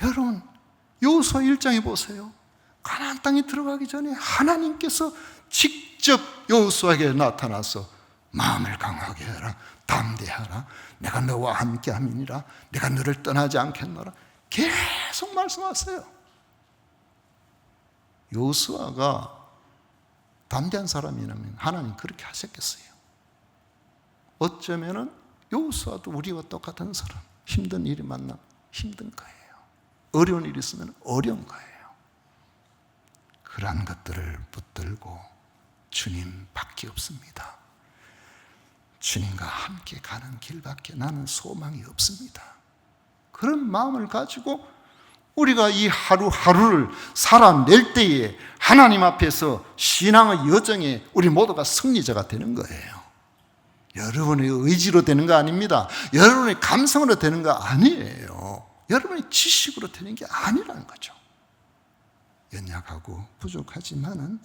여러분, 여호수아 1장에 보세요. 가나안 땅에 들어가기 전에 하나님께서 직접 여호수아에게 나타나서 마음을 강하게 해라. 담대하라. 내가 너와 함께함이니라. 내가 너를 떠나지 않겠노라. 계속 말씀하세요. 여호수아가 담대한 사람이라면 하나님 그렇게 하셨겠어요? 어쩌면은 여호수아도 우리와 똑같은 사람, 힘든 일이 만나면 힘든 거예요. 어려운 일이 있으면 어려운 거예요. 그러한 것들을 붙들고 주님밖에 없습니다. 주님과 함께 가는 길밖에 나는 소망이 없습니다. 그런 마음을 가지고 우리가 이 하루하루를 살아낼 때에 하나님 앞에서 신앙의 여정에 우리 모두가 승리자가 되는 거예요. 여러분의 의지로 되는 거 아닙니다. 여러분의 감성으로 되는 거 아니에요. 여러분의 지식으로 되는 게 아니라는 거죠. 연약하고 부족하지만은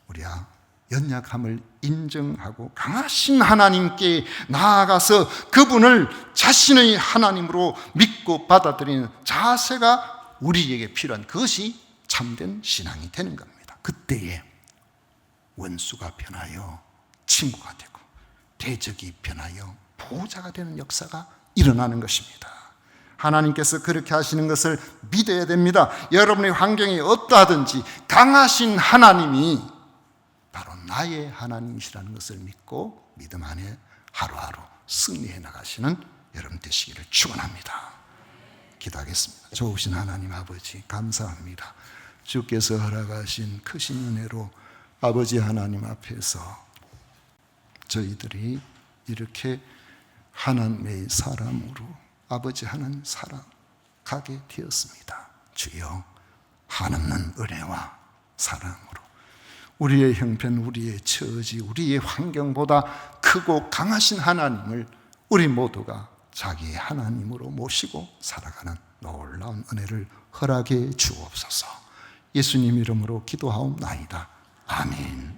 우리가 연약함을 인정하고 강하신 하나님께 나아가서 그분을 자신의 하나님으로 믿고 받아들이는 자세가 우리에게 필요한, 그것이 참된 신앙이 되는 겁니다. 그때에 원수가 변하여 친구가 되고 대적이 변하여 보호자가 되는 역사가 일어나는 것입니다. 하나님께서 그렇게 하시는 것을 믿어야 됩니다. 여러분의 환경이 어떠하든지 강하신 하나님이 바로 나의 하나님이시라는 것을 믿고 믿음 안에 하루하루 승리해 나가시는 여러분 되시기를 축원합니다. 기도하겠습니다. 좋으신 하나님 아버지 감사합니다. 주께서 허락하신 크신 은혜로 아버지 하나님 앞에서 저희들이 이렇게 하나님의 사람으로 아버지 하나님 살아가게 되었습니다. 주여, 한없는 은혜와 사랑으로 우리의 형편, 우리의 처지, 우리의 환경보다 크고 강하신 하나님을 우리 모두가 자기의 하나님으로 모시고 살아가는 놀라운 은혜를 허락해 주옵소서. 예수님 이름으로 기도하옵나이다. 아멘.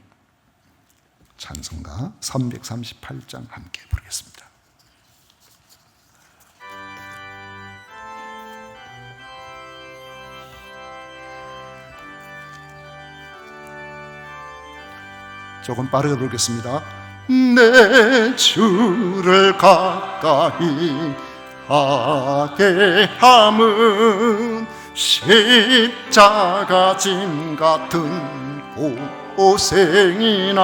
찬송가 338장 함께 부르겠습니다. 조금 빠르게 부르겠습니다. 내 주를 가까이 하게 함은 십자가 짐 같은 고생이나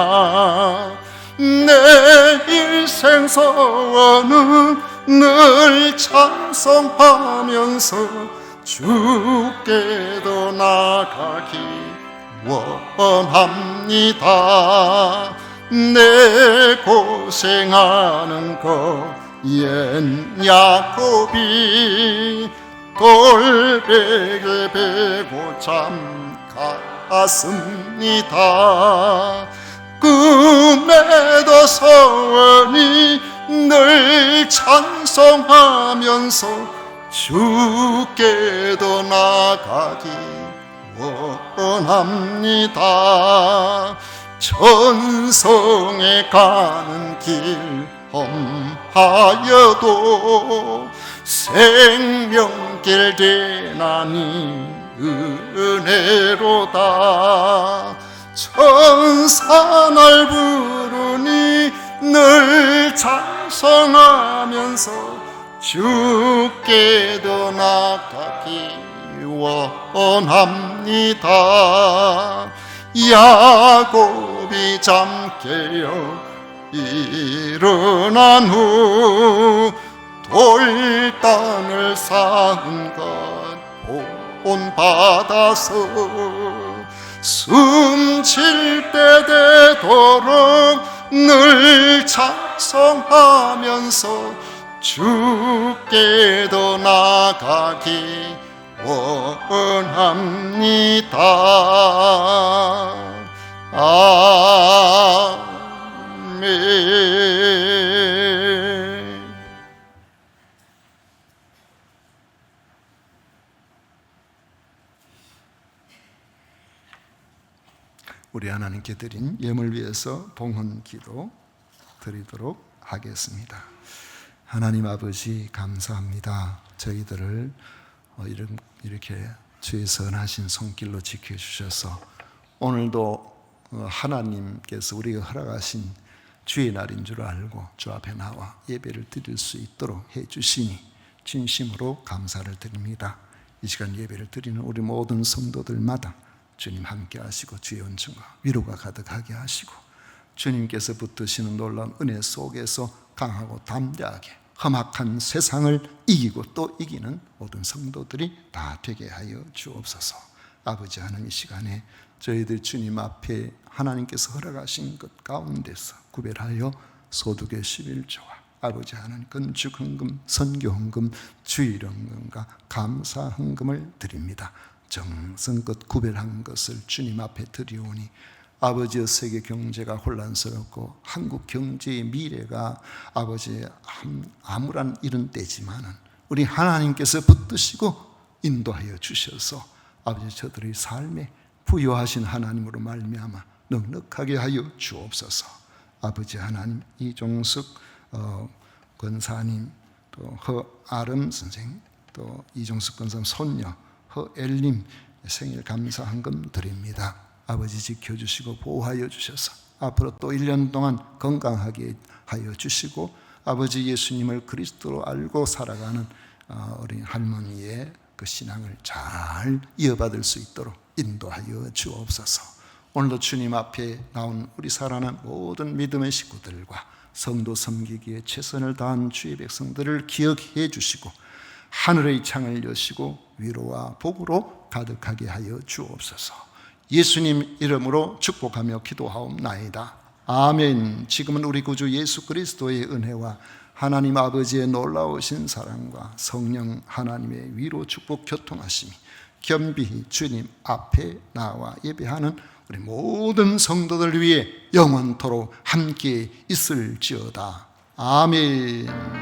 내 일생 서원은 늘 찬송하면서 주께도 나가기 원합니다. 내 고생하는 것 옛 야곱이 돌베개 베고 잠 갔습니다. 꿈에도 서원이 늘 찬송하면서 주께도 나가기 원합니다. 천성에 가는 길 험하여도 생명길 대나니 은혜로다. 천사 날 부르니 늘 찬송하면서 주께도 나가기 원합니다. 야곱이 잠 깨어 일어난 후 돌단을 쌓은 것 본받아서 숨쉴 때 되도록 늘 찬송하면서 주께도 나가기 원합니다. 아멘. 우리 하나님께 드린 예물 위해서 봉헌 기도 드리도록 하겠습니다. 하나님 아버지 감사합니다. 저희들을 이렇게 주의 선하신 손길로 지켜주셔서 오늘도 하나님께서 우리가 허락하신 주의 날인 줄 알고 주 앞에 나와 예배를 드릴 수 있도록 해주시니 진심으로 감사를 드립니다. 이 시간 예배를 드리는 우리 모든 성도들마다 주님 함께 하시고 주의 은총과 위로가 가득하게 하시고 주님께서 붙드시는 놀라운 은혜 속에서 강하고 담대하게 험악한 세상을 이기고 또 이기는 모든 성도들이 다 되게 하여 주옵소서. 아버지 하나님, 이 시간에 저희들 주님 앞에 하나님께서 허락하신 것 가운데서 구별하여 소득의 11조와 아버지 하나님 건축헌금, 선교헌금, 주일헌금과 감사헌금을 드립니다. 정성껏 구별한 것을 주님 앞에 드리오니 아버지의 세계 경제가 혼란스럽고 한국 경제의 미래가 아버지 암울한 이런 때지만은 우리 하나님께서 붙드시고 인도하여 주셔서 아버지 저들의 삶에 부여하신 하나님으로 말미암아 넉넉하게 하여 주옵소서. 아버지 하나님, 이종숙 권사님, 또 허아름 선생, 또 이종숙 권사님 손녀 허엘님 생일 감사헌금 드립니다. 아버지 지켜주시고 보호하여 주셔서 앞으로 또 1년 동안 건강하게 하여 주시고 아버지 예수님을 그리스도로 알고 살아가는 우리 할머니의 그 신앙을 잘 이어받을 수 있도록 인도하여 주옵소서. 오늘도 주님 앞에 나온 우리 사랑하는 모든 믿음의 식구들과 성도 섬기기에 최선을 다한 주의 백성들을 기억해 주시고 하늘의 창을 여시고 위로와 복으로 가득하게 하여 주옵소서. 예수님 이름으로 축복하며 기도하옵나이다. 아멘. 지금은 우리 구주 예수 그리스도의 은혜와 하나님 아버지의 놀라우신 사랑과 성령 하나님의 위로 축복 교통하심이 겸비히 주님 앞에 나와 예배하는 우리 모든 성도들 위해 영원토록 함께 있을지어다. 아멘.